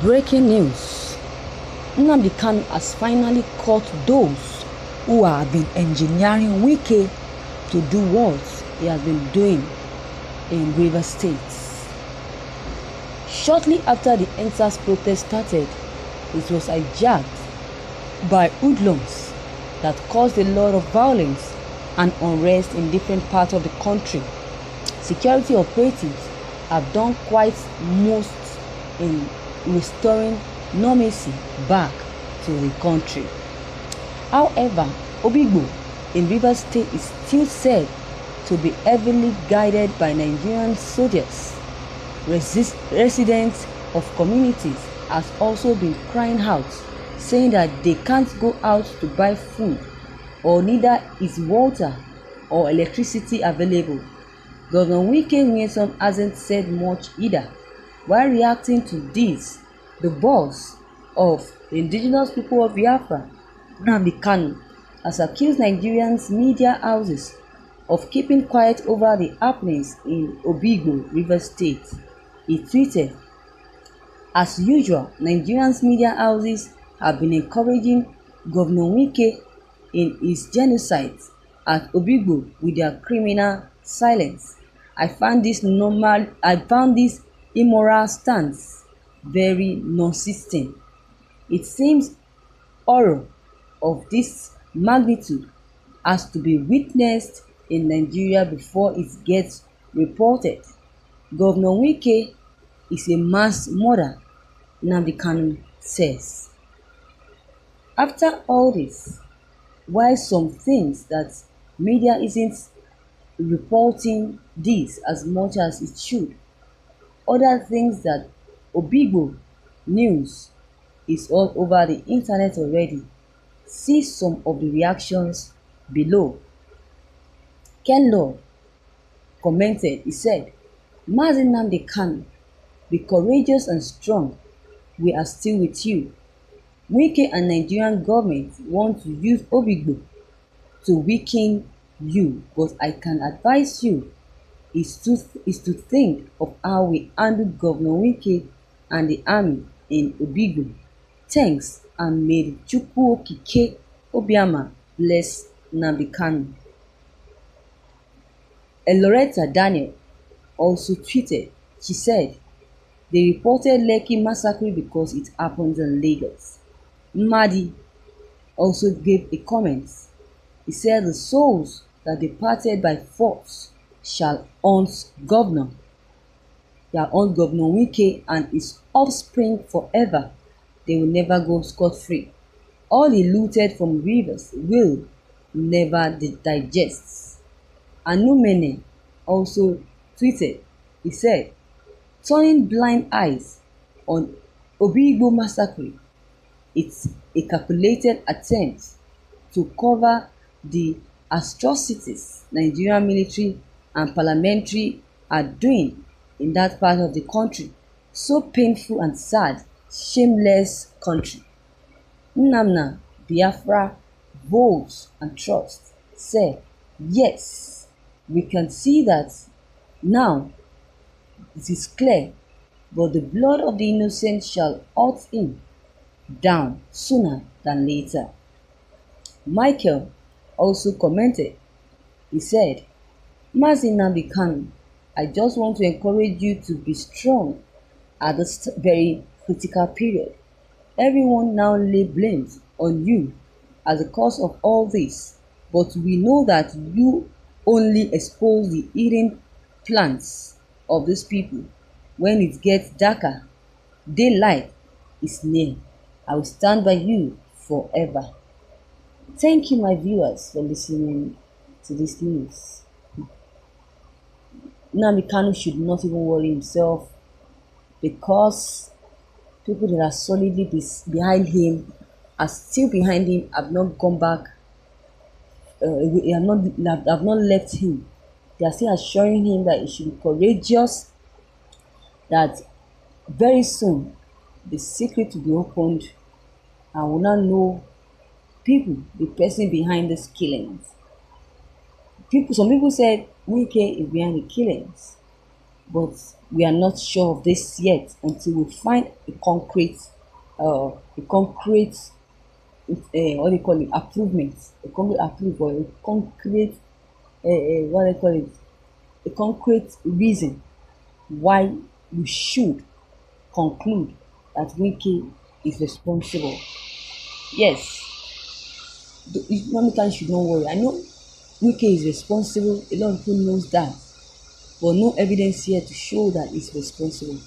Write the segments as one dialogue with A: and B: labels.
A: Breaking news. Nnamdi Kanu has finally caught those who have been engineering Wike to do what he has been doing in Rivers State. Shortly after the EndSARS protest started, it was hijacked by hoodlums that caused a lot of violence and unrest in different parts of the country. Security operatives have done quite most in restoring normalcy back to the country. However, Obigbo in Rivers State is still said to be heavily guided by Nigerian soldiers. Residents of communities has also been crying out, saying that they can't go out to buy food, or neither is water or electricity available. Governor Wike Nyesom hasn't said much either. While reacting to this, the boss of the indigenous people of Biafra, Nnamdi Kanu, has accused Nigerians' media houses of keeping quiet over the happenings in Obigbo, Rivers State. He tweeted, "As usual, Nigerians' media houses have been encouraging Governor Wike in his genocide at Obigbo with their criminal silence. I found this immoral stance very non-existent. It seems horror of this magnitude has to be witnessed in Nigeria before it gets reported. Governor Wike is a mass murderer," Nnamdi Kanu says. After all this, while some things that media isn't reporting this as much as it should, other things that Obigbo news is all over the internet already. See some of the reactions below. Ken Law commented, he said, "Mazi Nnamdi Kanu, be courageous and strong. We are still with you. Wike and Nigerian government want to use Obigbo to weaken you, but I can advise you is to think of how we handle Governor Wike and the army in Obigbo. Thanks, and may the Chukwu Okike Obiama bless Nnamdi Kanu." Loretta Daniel also tweeted. She said, "They reported Lekki massacre because it happens in Lagos." Mmadi also gave a comment. He said, "The souls that departed by force shall haunt Governor Wike and his offspring forever. They will never go scot-free. All he looted from rivers will never digest." Anumene also tweeted. He said, "Turning blind eyes on Obigbo massacre, it's a calculated attempt to cover the atrocities Nigerian military and parliamentary are doing in that part of the country. So painful and sad, shameless country." Nnamdi Biafra Votes and Trust said, "Yes, we can see that now. It is clear, but the blood of the innocent shall hunt him down sooner than later." Michael also commented. He said, "Mazi Nnamdi Kanu, I just want to encourage you to be strong at this very critical period. Everyone now lay blames on you as the cause of all this, but we know that you only expose the hidden plans of these people. When it gets darker, daylight is near. I will stand by you forever." Thank you, my viewers, for listening to this news. Nnamdi Kanu should not even worry himself, because people that are solidly behind him are still behind him, have not gone back, have not left him. They are still assuring him that he should be courageous, that very soon the secret will be opened and will not know the person behind these killings. Some people said Wike is behind the killings. but we are not sure of this yet until we find a concrete what they call it, approvement, a concrete approval, a concrete what they call it, a concrete reason why we should conclude that Wike is responsible. Yes, the economical should not worry. I know Wike is responsible. A lot of people knows that, but no evidence here to show that he's responsible.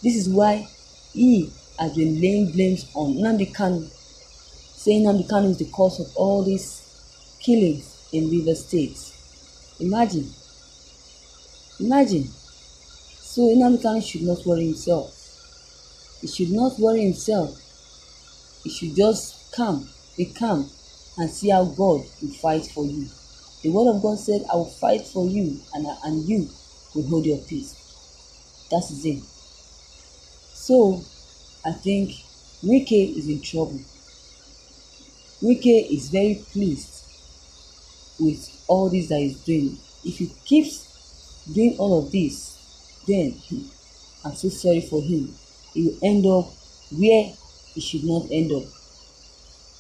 A: This is why he has been laying blames on Nnamdi Kanu, saying Nnamdi Kanu is the cause of all these killings in Rivers State. Imagine, imagine. So Nnamdi Kanu should not worry himself. He should not worry himself. He should just be calm, and see how God will fight for you. The word of God said, I will fight for you, and you will hold your peace. That is it. So I think Wike is in trouble. Wike is very pleased with all this that he's doing. If he keeps doing all of this, then I'm so sorry for him. He will end up where he should not end up.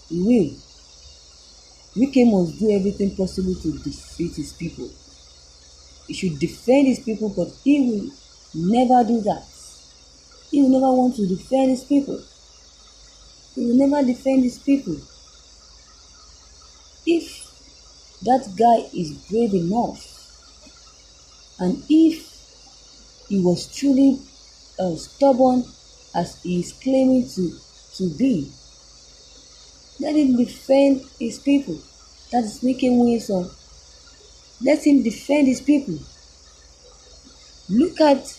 A: He will. Wike must do everything possible to defeat his people. He should defend his people, but he will never do that. He will never want to defend his people. He will never defend his people. If that guy is brave enough, and if he was truly stubborn as he is claiming to be, let him defend his people. That is making Wilson. Let him defend his people. Look at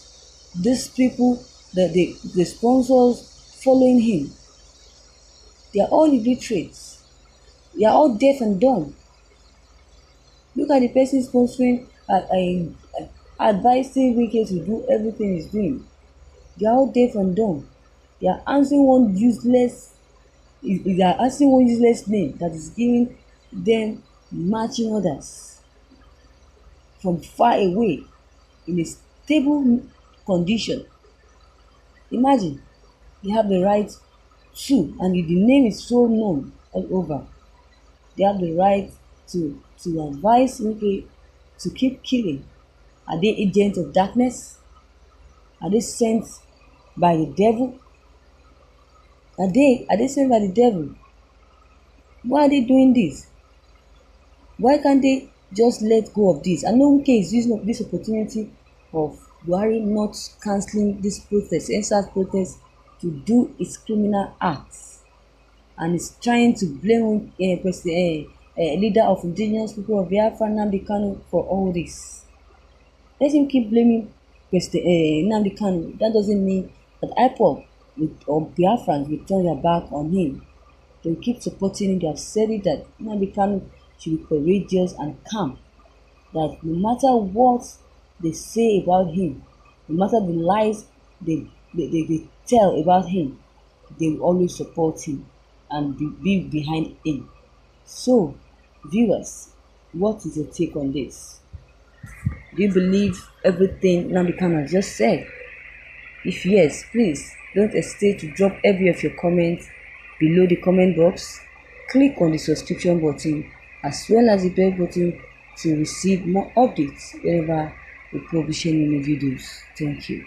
A: these people, the sponsors following him. They are all illiterates. They are all deaf and dumb. Look at the person sponsoring advising Wike to do everything he's doing. They are all deaf and dumb. They are answering one useless name that is giving them matching orders from far away in a stable condition. Imagine, they have the right to, and the name is so known all over, they have the right to advise Wike to keep killing. Are they agents of darkness? Are they sent by the devil? Are they sent by the devil? Why are they doing this? Why can't they just let go of this? I know Wike is using this opportunity of Buhari not cancelling this protest, EndSARS protest, to do its criminal acts, and is trying to blame leader of indigenous people of Biafra, Nnamdi Kanu, for all this. Let him keep blaming Nnamdi Kanu. That doesn't mean that IPOB or Biafrans will turn their back on him. They will keep supporting him. They have said it that Nnamdi Kanu should be courageous and calm. That no matter what they say about him, no matter the lies they tell about him, they will always support him and be behind him. So, viewers, what is your take on this? Do you believe everything Nnamdi Kanu has just said? If yes, please don't hesitate to drop every of your comments below the comment box. Click on the subscription button as well as the bell button to receive more updates whenever we publish any new videos. Thank you.